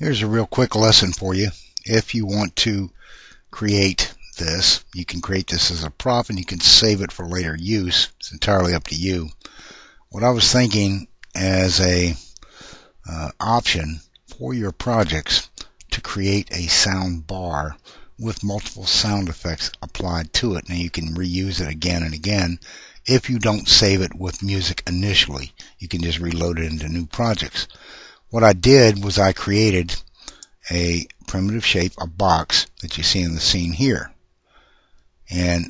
Here's a real quick lesson for you. If you want to create this, you can create this as a prop and you can save it for later use. It's entirely up to you. What I was thinking as a option for your projects to create a sound bar with multiple sound effects applied to it. Now you can reuse it again and again. If you don't save it with music initially, you can just reload it into new projects. What I did was I created a primitive shape, a box that you see in the scene here. And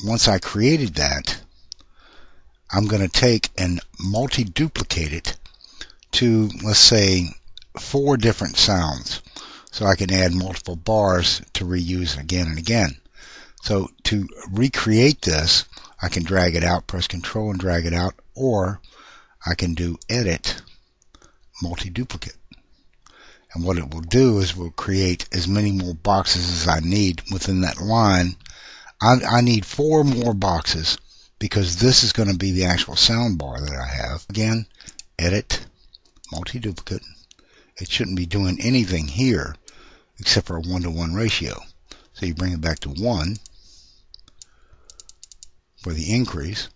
once I created that, I'm going to take and multi-duplicate it to, let's say, 4 different sounds. So I can add multiple bars to reuse again and again. So to recreate this, I can drag it out, press Control and drag it out, or I can do Edit, Multi-Duplicate. And what it will do is will create as many more boxes as I need within that line. I need 4 more boxes because this is going to be the actual sound bar that I have. Again, Edit, Multi-Duplicate. It shouldn't be doing anything here except for a 1-to-1 ratio. So you bring it back to 1 for the increase,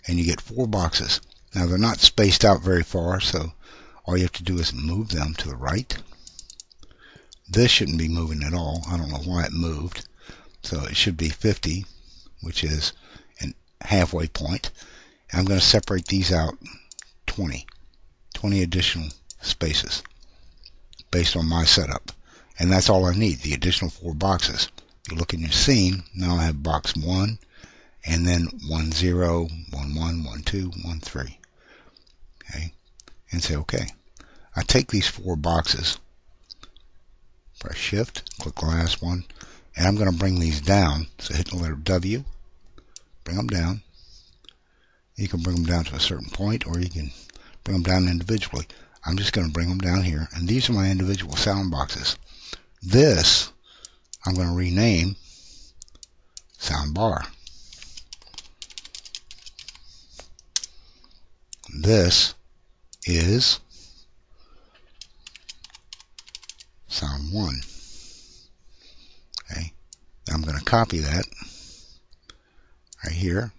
and you get 4 boxes. Now they're not spaced out very far, so all you have to do is move them to the right. This shouldn't be moving at all. I don't know why it moved. So it should be 50, which is a halfway point. And I'm going to separate these out 20 additional spaces based on my setup. And that's all I need, the additional 4 boxes. You look in your scene, now I have box 1, and then 1, 0, 1, 1, 1, 2, 1, 3. Okay, and say OK. I take these 4 boxes, press Shift, click the last one, and I'm going to bring these down. So hit the letter W, bring them down. You can bring them down to a certain point, or you can bring them down individually. I'm just going to bring them down here, and these are my individual sound boxes. This I'm going to rename Sound Bar. This is Sound 1. Okay, I'm going to copy that right here.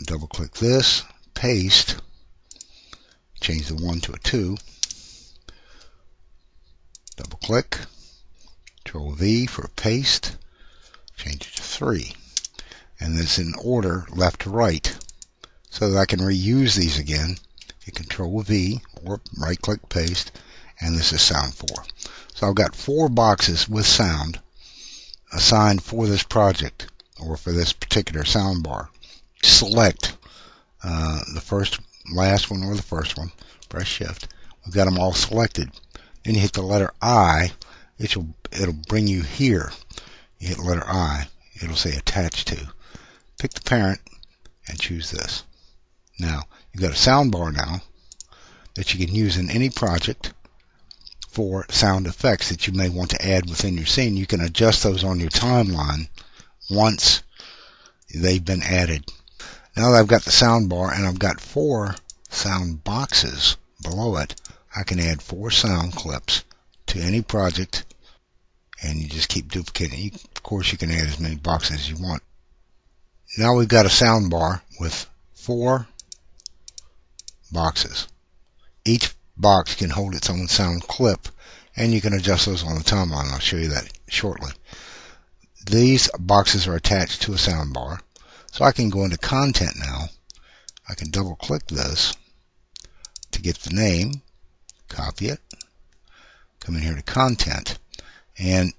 Double click this, paste, change the 1 to a 2, double click, Control V for paste, change it to 3, and it's in order left to right so that I can reuse these again. Hit Control V or right click paste, and this is Sound 4. So I've got 4 boxes with sound assigned for this project or for this particular sound bar. Select the last one or the first one, press Shift. We've got them all selected. Then you hit the letter I, it'll bring you here. You hit the letter I, it'll say Attach To. Pick the parent and choose this. Now, you've got a sound bar now that you can use in any project for sound effects that you may want to add within your scene. You can adjust those on your timeline once they've been added. Now that I've got the sound bar and I've got 4 sound boxes below it, I can add 4 sound clips to any project, and you just keep duplicating. Of course, you can add as many boxes as you want. Now we've got a sound bar with 4 boxes. Each box can hold its own sound clip, and you can adjust those on the timeline. I'll show you that shortly. These boxes are attached to a sound bar. So I can go into Content now. I can double click this to get the name, copy it, come in here to Content, and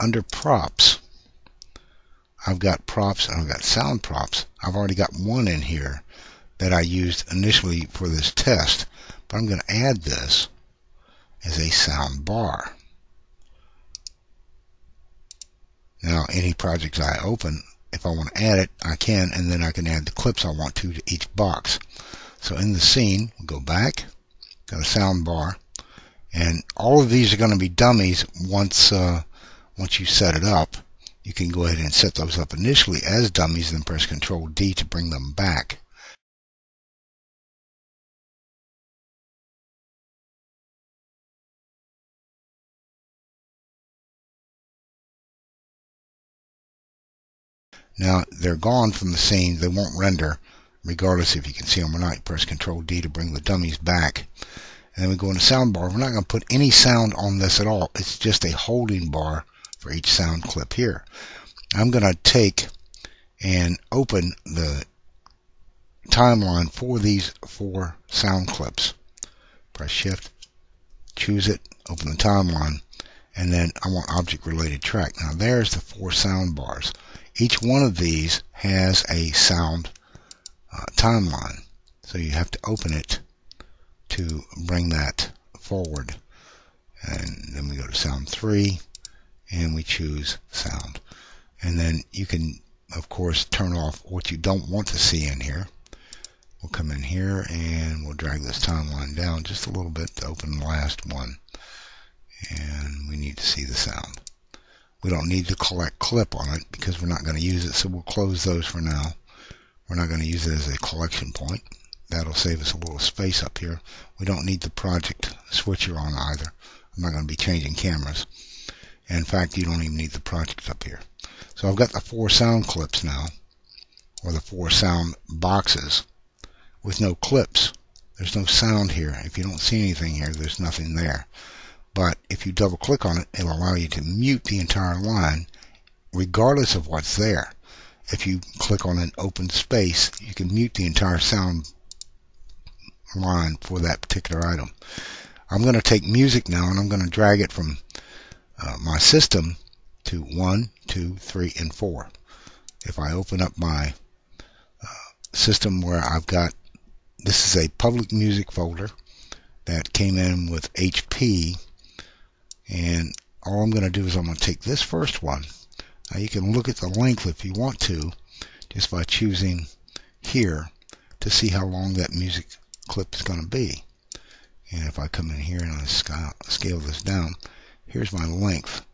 under Props, I've got props and I've got sound props. I've already got one in here that I used initially for this test, but I'm going to add this as a sound bar. Now, any projects I open, if I want to add it, I can, and then I can add the clips I want to each box. So in the scene, we'll go back, got a sound bar, and all of these are going to be dummies once you set it up. You can go ahead and set those up initially as dummies, then press Control D to bring them back. Now they're gone from the scene. They won't render regardless if you can see them or not. You press Control D to bring the dummies back. And then we go into soundbar. We're not going to put any sound on this at all. It's just a holding bar for each sound clip here. I'm going to take and open the timeline for these 4 sound clips. Press Shift, choose it, open the timeline, and then I want object related track. Now there's the 4 sound bars. Each one of these has a sound timeline, so you have to open it to bring that forward. And then we go to sound 3 and we choose sound, and then you can of course turn off what you don't want to see in here. We'll come in here and we'll drag this timeline down just a little bit to open the last one, and we need to see the sound. We don't need to collect clip on it because we're not going to use it, so we'll close those for now. We're not going to use it as a collection point. That'll save us a little space up here. We don't need the project switcher on either. I'm not going to be changing cameras. In fact, you don't even need the project up here. So I've got the 4 sound clips now, or the 4 sound boxes with no clips. There's no sound here. If you don't see anything here, there's nothing there. But if you double click on it, it'll allow you to mute the entire line regardless of what's there. If you click on an open space, you can mute the entire sound line for that particular item. I'm going to take music now and I'm going to drag it from my system to 1, 2, 3, and 4. If I open up my system where I've got, this is a public music folder that came in with HP, and all I'm going to do is I'm going to take this first one. Now you can look at the length if you want to, just by choosing here to see how long that music clip is going to be. And if I come in here and I scale this down, here's my length.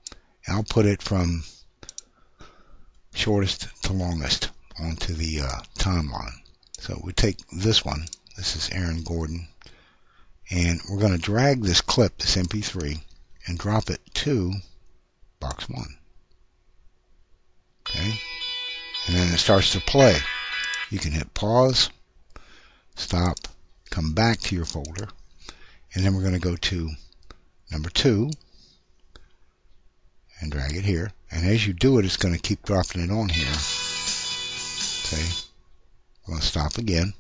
And I'll put it from shortest to longest onto the timeline. So we take this one. This is Aaron Gordon. And we're going to drag this clip, this MP3, and drop it to box 1. Okay? And then it starts to play. You can hit pause, stop, come back to your folder, and then we're going to go to number 2 and drag it here. And as you do it, it's going to keep dropping it on here. Okay? We're going to stop again,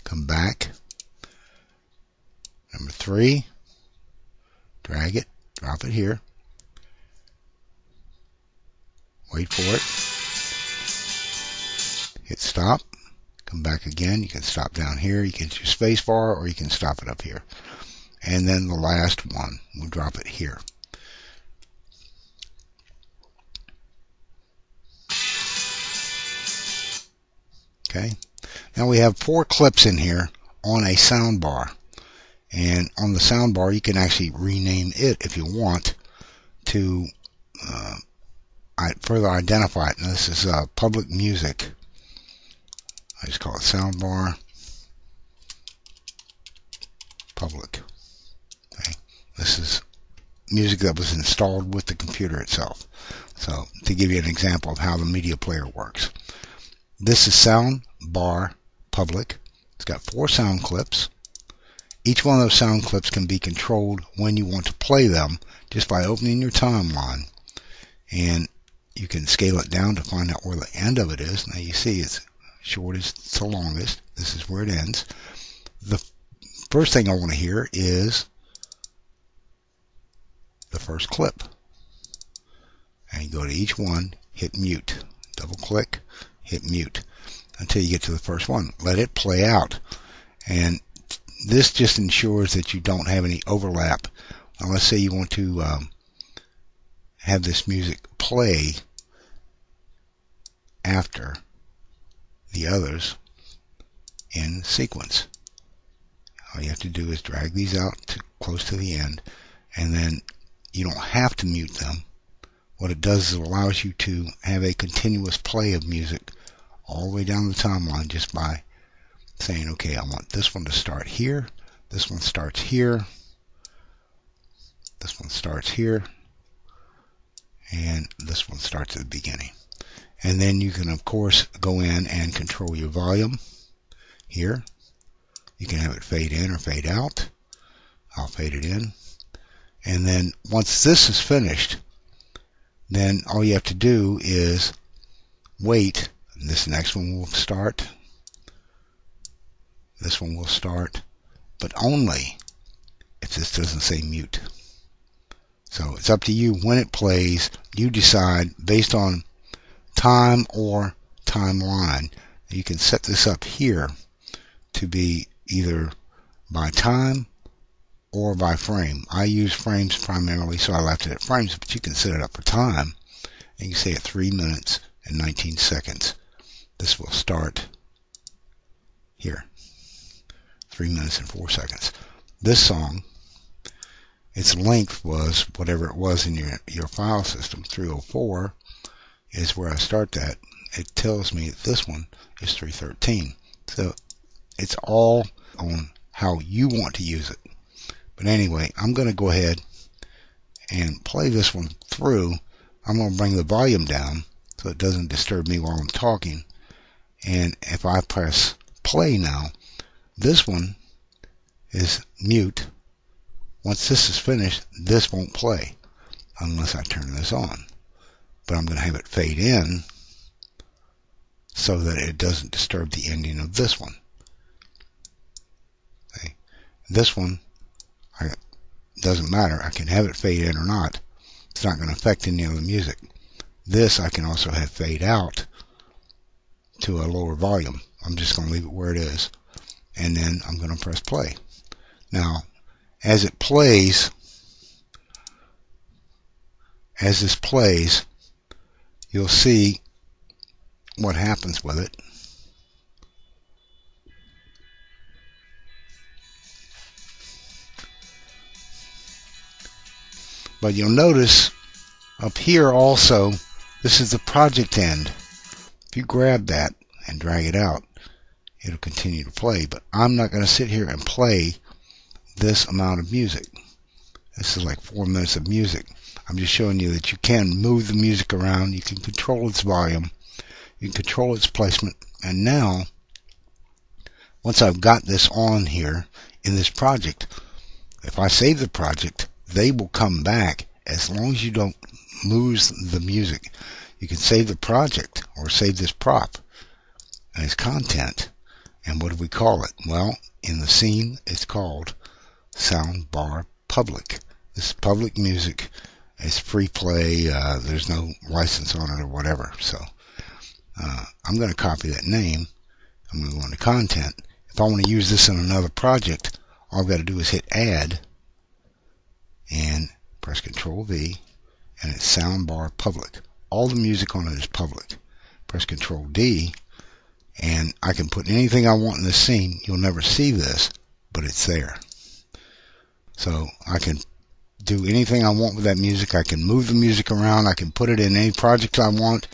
come back, number 3, drag it, drop it here, wait for it, hit stop, come back again. You can stop down here, you can use space bar, or you can stop it up here. And then the last one, we'll drop it here. Okay, now we have 4 clips in here on a sound bar. And on the sound bar, you can actually rename it if you want to further identify it. Now, this is public music. I just call it sound bar public. Okay. This is music that was installed with the computer itself. So to give you an example of how the media player works. This is sound bar public. It's got 4 sound clips. Each one of those sound clips can be controlled when you want to play them just by opening your timeline, and you can scale it down to find out where the end of it is. Now you see it's shortest to longest. This is where it ends. The first thing I want to hear is the first clip. And you go to each one, hit mute, double click, hit mute until you get to the first one. Let it play out. And this just ensures that you don't have any overlap. Now, let's say you want to have this music play after the others in sequence. All you have to do is drag these out to close to the end, and then you don't have to mute them. What it does is it allows you to have a continuous play of music all the way down the timeline just by saying, okay, I want this one to start here, this one starts here, this one starts here, and this one starts at the beginning. And then you can, of course, go in and control your volume here. You can have it fade in or fade out. I'll fade it in. And then once this is finished, then all you have to do is wait. And this next one will start. This one will start, but only if this doesn't say mute. So it's up to you when it plays. You decide based on time or timeline. You can set this up here to be either by time or by frame. I use frames primarily, so I left it at frames, but you can set it up for time. And you can say at 3 minutes and 19 seconds. This will start here. 3 minutes and 4 seconds. This song, its length was whatever it was in your file system. 304 is where I start that. It tells me that this one is 313. So it's all on how you want to use it. But anyway, I'm going to go ahead and play this one through. I'm going to bring the volume down so it doesn't disturb me while I'm talking. And if I press play now, this one is mute. Once this is finished, this won't play unless I turn this on. But I'm going to have it fade in so that it doesn't disturb the ending of this one. Okay. This one, doesn't matter. I can have it fade in or not. It's not going to affect any of the music. This I can also have fade out to a lower volume. I'm just going to leave it where it is. And then I'm going to press play. Now, as it plays, as this plays, you'll see what happens with it. But you'll notice up here also, this is the project end. If you grab that and drag it out, it'll continue to play. But I'm not going to sit here and play this amount of music. This is like 4 minutes of music. I'm just showing you that you can move the music around. You can control its volume. You can control its placement. And now, once I've got this on here in this project, if I save the project, they will come back as long as you don't lose the music. You can save the project or save this prop and its content. And what do we call it? Well, in the scene, it's called Soundbar Public. This is public music. It's free play. There's no license on it or whatever. So I'm going to copy that name. I'm going to go into content. If I want to use this in another project, all I've got to do is hit add and press Control V, and it's Soundbar Public. All the music on it is public. Press Control D, and I can put anything I want in this scene. You'll never see this, but it's there. So I can do anything I want with that music. I can move the music around. I can put it in any project I want,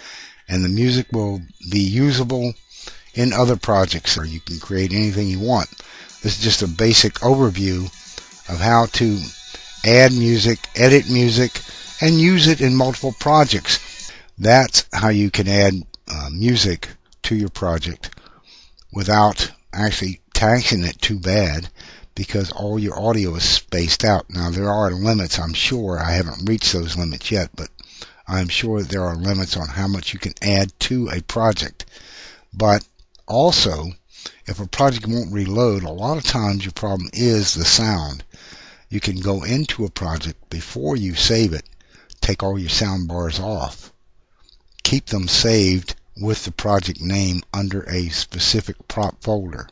and the music will be usable in other projects, or you can create anything you want. This is just a basic overview of how to add music, edit music, and use it in multiple projects. That's how you can add music to your project without actually taxing it too bad, because all your audio is spaced out. Now, there are limits, I'm sure. I haven't reached those limits yet, but I'm sure there are limits on how much you can add to a project. But also, if a project won't reload, a lot of times your problem is the sound. You can go into a project before you save it, take all your sound bars off, keep them saved with the project name under a specific prop folder.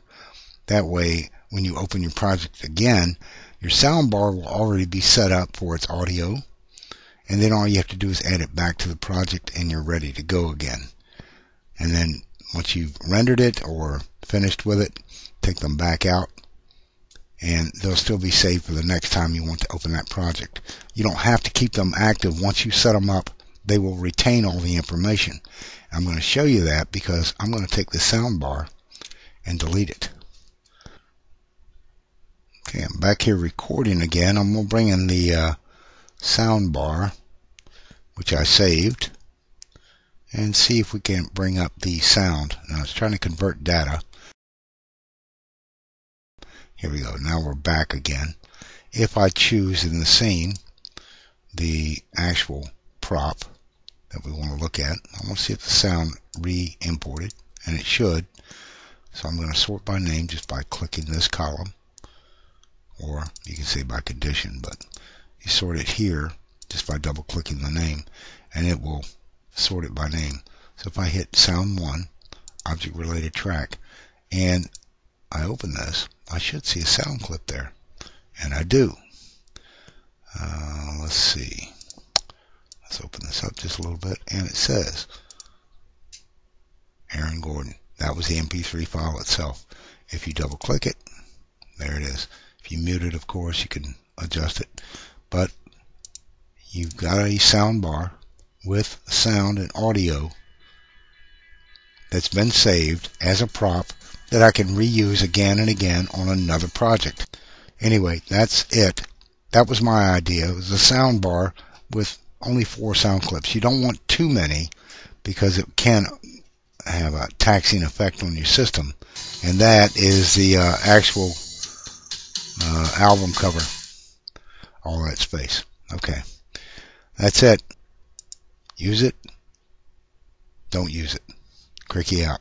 That way, when you open your project again, your sound bar will already be set up for its audio, and then all you have to do is add it back to the project and you're ready to go again. And then once you've rendered it or finished with it, take them back out, and they'll still be saved for the next time you want to open that project. You don't have to keep them active. Once you set them up, they will retain all the information. I'm going to show you that because I'm going to take the sound bar and delete it. Okay, I'm back here recording again. I'm going to bring in the sound bar, which I saved, and see if we can bring up the sound. Now it's trying to convert data. Here we go. Now we're back again. If I choose in the scene the actual prop that we want to look at, I want to see if the sound re-imported, and it should. So I'm going to sort by name just by clicking this column, or you can say by condition, but you sort it here just by double clicking the name, and it will sort it by name. So if I hit sound 1, object related track, and I open this, I should see a sound clip there, and I do. Let's see. Let's open this up just a little bit, and it says Aaron Gordon. That was the MP3 file itself. If you double click it, there it is. If you mute it, of course, you can adjust it. But you've got a sound bar with sound and audio that's been saved as a prop that I can reuse again and again on another project. Anyway, that's it. That was my idea. It was a sound bar with only 4 sound clips. You don't want too many because it can have a taxing effect on your system. And that is the actual album cover. All that space. Okay. That's it. Use it. Don't use it. Cricky out.